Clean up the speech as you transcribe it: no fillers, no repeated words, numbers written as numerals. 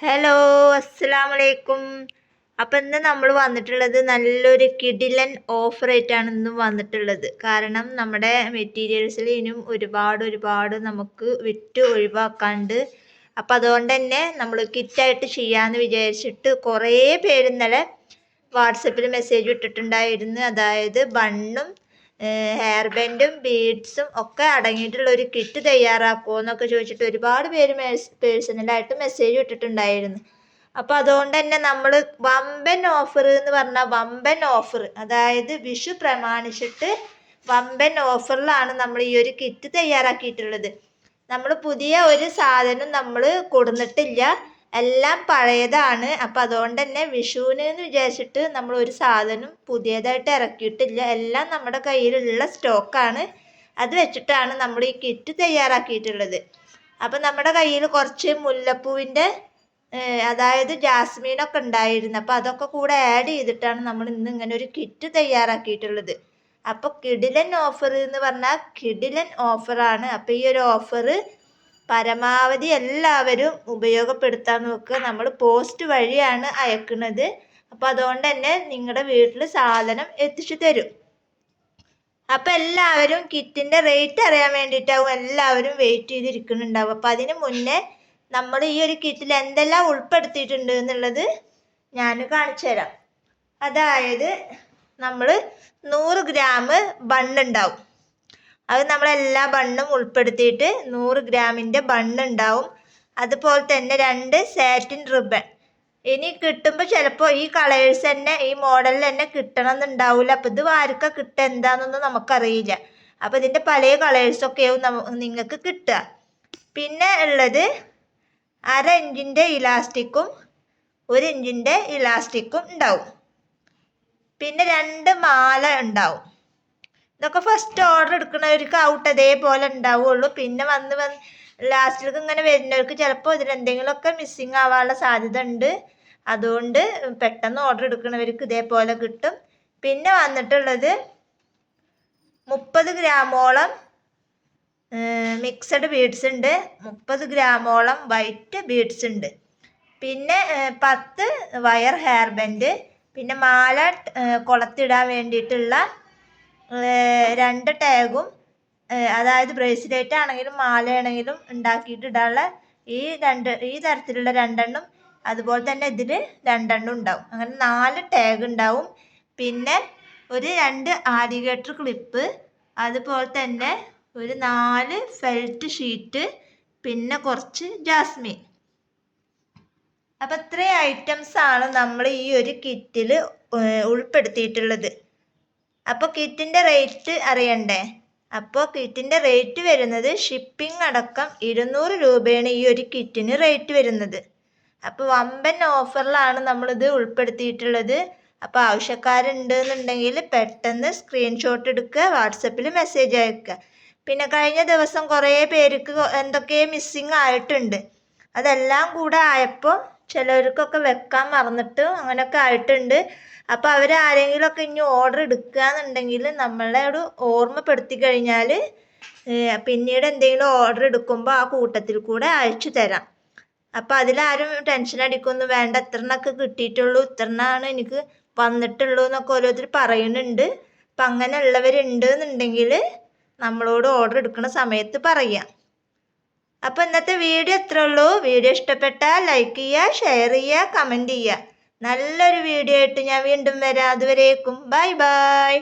Hello, അസ്സലാമലൈക്കും. അപ്പം ഇന്ന് നമ്മൾ വന്നിട്ടുള്ളത് നല്ലൊരു കിടിലൻ ഓഫർ ആയിട്ടാണ് ഇന്നും വന്നിട്ടുള്ളത്. കാരണം നമ്മുടെ മെറ്റീരിയൽസിൽ ഇനിയും ഒരുപാട് നമുക്ക് വിറ്റ് ഒഴിവാക്കാണ്ട്. അപ്പം അതുകൊണ്ട് തന്നെ നമ്മൾ കിറ്റായിട്ട് ചെയ്യാമെന്ന് വിചാരിച്ചിട്ട് കുറേ പേര് ഇന്നലെ വാട്സപ്പിൽ മെസ്സേജ് ഇട്ടിട്ടുണ്ടായിരുന്നു. അതായത് ബണ്ണും ഹെയർ ബാൻഡും ബീഡ്സും ഒക്കെ അടങ്ങിയിട്ടുള്ള ഒരു കിറ്റ് തയ്യാറാക്കുമോ എന്നൊക്കെ ചോദിച്ചിട്ട് ഒരുപാട് പേര് പേഴ്സണലായിട്ട് മെസ്സേജ് ഇട്ടിട്ടുണ്ടായിരുന്നു. അപ്പോൾ അതുകൊണ്ട് തന്നെ നമ്മൾ വമ്പൻ ഓഫർ എന്ന് പറഞ്ഞാൽ വമ്പൻ ഓഫർ, അതായത് വിഷു പ്രമാണിച്ചിട്ട് വമ്പൻ ഓഫറിലാണ് നമ്മൾ ഈ ഒരു കിറ്റ് തയ്യാറാക്കിയിട്ടുള്ളത്. നമ്മൾ പുതിയ ഒരു സാധനം നമ്മൾ കൊടുന്നിട്ടില്ല, എല്ലാം പഴയതാണ്. അപ്പം അതുകൊണ്ട് തന്നെ വിഷുവിന് എന്ന് വിചാരിച്ചിട്ട് നമ്മൾ ഒരു സാധനം പുതിയതായിട്ട് ഇറക്കിയിട്ടില്ല, എല്ലാം നമ്മുടെ കയ്യിലുള്ള സ്റ്റോക്കാണ്. അത് വെച്ചിട്ടാണ് നമ്മൾ ഈ കിറ്റ് തയ്യാറാക്കിയിട്ടുള്ളത്. അപ്പം നമ്മുടെ കയ്യിൽ കുറച്ച് മുല്ലപ്പൂവിൻ്റെ അതായത് ജാസ്മീനൊക്കെ ഉണ്ടായിരുന്നു. അപ്പം അതൊക്കെ കൂടെ ആഡ് ചെയ്തിട്ടാണ് നമ്മൾ ഇന്ന് ഇങ്ങനെ ഒരു കിറ്റ് തയ്യാറാക്കിയിട്ടുള്ളത്. അപ്പോൾ കിടിലൻ ഓഫർ എന്ന് പറഞ്ഞാൽ കിടിലൻ ഓഫറാണ്. അപ്പോൾ ഈ ഒരു ഓഫർ പരമാവധി എല്ലാവരും ഉപയോഗപ്പെടുത്താൻ നോക്കുക. നമ്മൾ പോസ്റ്റ് വഴിയാണ് അയക്കുന്നത്. അപ്പോൾ അതുകൊണ്ട് തന്നെ നിങ്ങളുടെ വീട്ടിൽ സാധനം എത്തിച്ചു തരും. അപ്പം എല്ലാവരും കിറ്റിൻ്റെ റേറ്റ് അറിയാൻ വേണ്ടിയിട്ടാവും എല്ലാവരും വെയിറ്റ് ചെയ്തിരിക്കുന്നുണ്ടാവും. അപ്പം അതിന് മുന്നേ നമ്മൾ ഈ ഒരു കിറ്റിൽ എന്തെല്ലാം ഉൾപ്പെടുത്തിയിട്ടുണ്ട് എന്നുള്ളത് ഞാൻ കാണിച്ചു തരാം. അതായത് നമ്മൾ 100 ഗ്രാം ബണ്ണുണ്ടാവും. അത് നമ്മളെല്ലാ ബണ്ണും ഉൾപ്പെടുത്തിയിട്ട് 100 ഗ്രാമിൻ്റെ ബണ്ണുണ്ടാവും. അതുപോലെ തന്നെ 2 സാറ്റിൻ റിബൺ. ഇനി കിട്ടുമ്പോൾ ചിലപ്പോൾ ഈ കളേഴ്സ് തന്നെ ഈ മോഡലിൽ തന്നെ കിട്ടണം എന്നുണ്ടാവില്ല. അപ്പോൾ ഇത് ആർക്കാ കിട്ടുക എന്താണെന്നൊന്നും നമുക്കറിയില്ല. അപ്പോൾ ഇതിൻ്റെ പല കളേഴ്സൊക്കെയാവും നിങ്ങൾക്ക് കിട്ടുക. പിന്നെ ഉള്ളത് 1/2 ഇഞ്ചിൻ്റെ ഇലാസ്റ്റിക്കും 1 ഇഞ്ചിൻ്റെ ഇലാസ്റ്റിക്കും ഉണ്ടാവും. പിന്നെ 2 മാല ഉണ്ടാവും. ഇതൊക്കെ ഫസ്റ്റ് ഓർഡർ എടുക്കുന്നവർക്ക് ഔട്ട് അതേപോലെ ഉണ്ടാവുള്ളൂ. പിന്നെ വന്ന് ലാസ്റ്റിലേക്ക് ഇങ്ങനെ വരുന്നവർക്ക് ചിലപ്പോൾ ഇതിലെന്തെങ്കിലുമൊക്കെ മിസ്സിങ് ആവാനുള്ള സാധ്യത ഉണ്ട്. അതുകൊണ്ട് പെട്ടെന്ന് ഓർഡർ എടുക്കുന്നവർക്ക് ഇതേപോലെ കിട്ടും. പിന്നെ വന്നിട്ടുള്ളത് 30 ഗ്രാമോളം മിക്സഡ് ബീഡ്സ് ഉണ്ട്, 30 ഗ്രാമോളം വൈറ്റ് ബീഡ്സ് ഉണ്ട്. പിന്നെ 10 വയർ ഹെയർ ബാൻഡ്, പിന്നെ മാല കൊളത്തിടാൻ വേണ്ടിയിട്ടുള്ള 2 ടാഗും, അതായത് ബ്രേസ്ലെറ്റ് ആണെങ്കിലും മാലയാണെങ്കിലും ഉണ്ടാക്കിയിട്ട് ഇടാനുള്ള ഈ തരത്തിലുള്ള 2 അതുപോലെ തന്നെ ഇതിൽ 2 ഉണ്ടാവും. അങ്ങനെ 4 ടാഗ് ഉണ്ടാവും. പിന്നെ ഒരു 2 ആലിഗേറ്റർ ക്ലിപ്പ്, അതുപോലെ തന്നെ ഒരു 4 ഫെൽറ്റ് ഷീറ്റ്, പിന്നെ കുറച്ച് ജാസ്മിൻ. അപ്പം ഇത്രയും ഐറ്റംസ് ആണ് നമ്മൾ ഈ ഒരു കിറ്റിൽ ഉൾപ്പെടുത്തിയിട്ടുള്ളത്. അപ്പോൾ കിറ്റിൻ്റെ റേറ്റ് അറിയണ്ടേ? അപ്പോൾ കിറ്റിൻ്റെ റേറ്റ് വരുന്നത് ഷിപ്പിംഗ് അടക്കം 200 രൂപയാണ് ഈ ഒരു കിറ്റിന് റേറ്റ് വരുന്നത്. അപ്പോൾ വമ്പൻ ഓഫറിലാണ് നമ്മളിത് ഉൾപ്പെടുത്തിയിട്ടുള്ളത്. അപ്പോൾ ആവശ്യക്കാരുണ്ട് എന്നുണ്ടെങ്കിൽ പെട്ടെന്ന് സ്ക്രീൻഷോട്ട് എടുക്കുക, വാട്സപ്പിൽ മെസ്സേജ് അയക്കുക. പിന്നെ കഴിഞ്ഞ ദിവസം കുറേ പേർക്ക് എന്തൊക്കെ മിസ്സിങ് ആയിട്ടുണ്ട്. അതെല്ലാം കൂടെ ആയപ്പോൾ ചിലർക്കൊക്കെ വെക്കാൻ മറന്നിട്ട് അങ്ങനെയൊക്കെ ആയിട്ടുണ്ട്. അപ്പോൾ അവരാരെങ്കിലുമൊക്കെ ഇനി ഓർഡർ എടുക്കുക എന്നുണ്ടെങ്കിൽ നമ്മളോട് ഓർമ്മപ്പെടുത്തി കഴിഞ്ഞാൽ പിന്നീട് എന്തെങ്കിലും ഓർഡർ എടുക്കുമ്പോൾ ആ കൂട്ടത്തിൽ കൂടെ അയച്ചു തരാം. അപ്പോൾ അതിലാരും ടെൻഷൻ അടിക്കൊന്നും വേണ്ട. ഇത്രണ്ണൊക്കെ കിട്ടിയിട്ടുള്ളൂ, ഇത്രണ്ണാണ് എനിക്ക് വന്നിട്ടുള്ളൂ എന്നൊക്കെ ഓരോരുത്തർ പറയുന്നുണ്ട്. അപ്പം അങ്ങനെ ഉള്ളവരുണ്ട് എന്നുണ്ടെങ്കിൽ നമ്മളോട് ഓർഡർ എടുക്കുന്ന സമയത്ത് പറയാം. അപ്പോൾ ഇന്നത്തെ വീഡിയോ ഇത്രേ ഉള്ളൂ. വീഡിയോ ഇഷ്ടപ്പെട്ടാൽ ലൈക്ക് ചെയ്യുക, ഷെയർ ചെയ്യുക, കമൻറ്റ് ചെയ്യുക. നല്ലൊരു വീഡിയോ ആയിട്ട് ഞാൻ വീണ്ടും വരാം. അതുവരേക്കും ബൈ ബൈ.